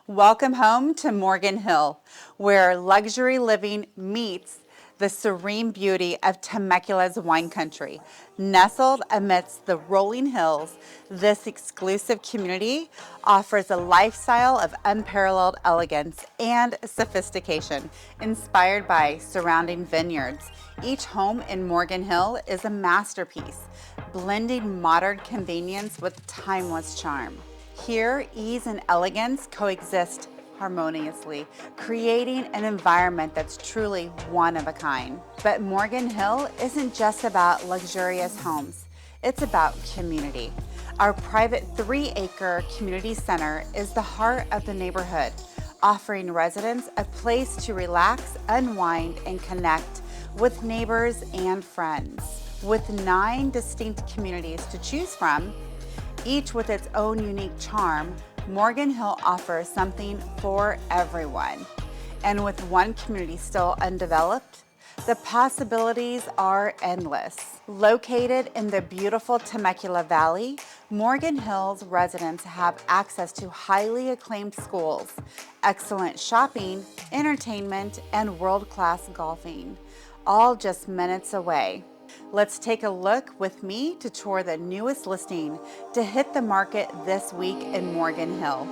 Welcome home to Morgan Hill, where luxury living meets the serene beauty of Temecula's wine country. Nestled amidst the rolling hills, this exclusive community offers a lifestyle of unparalleled elegance and sophistication, inspired by surrounding vineyards. Each home in Morgan Hill is a masterpiece, blending modern convenience with timeless charm. Here, ease and elegance coexist harmoniously, creating an environment that's truly one of a kind. But Morgan Hill isn't just about luxurious homes, it's about community. Our private 3-acre community center is the heart of the neighborhood, offering residents a place to relax, unwind, and connect with neighbors and friends. With 9 distinct communities to choose from, each with its own unique charm, Morgan Hill offers something for everyone. And with one community still undeveloped, the possibilities are endless. Located in the beautiful Temecula Valley, Morgan Hill's residents have access to highly acclaimed schools, excellent shopping, entertainment, and world-class golfing, all just minutes away. Let's take a look with me to tour the newest listing to hit the market this week in Morgan Hill.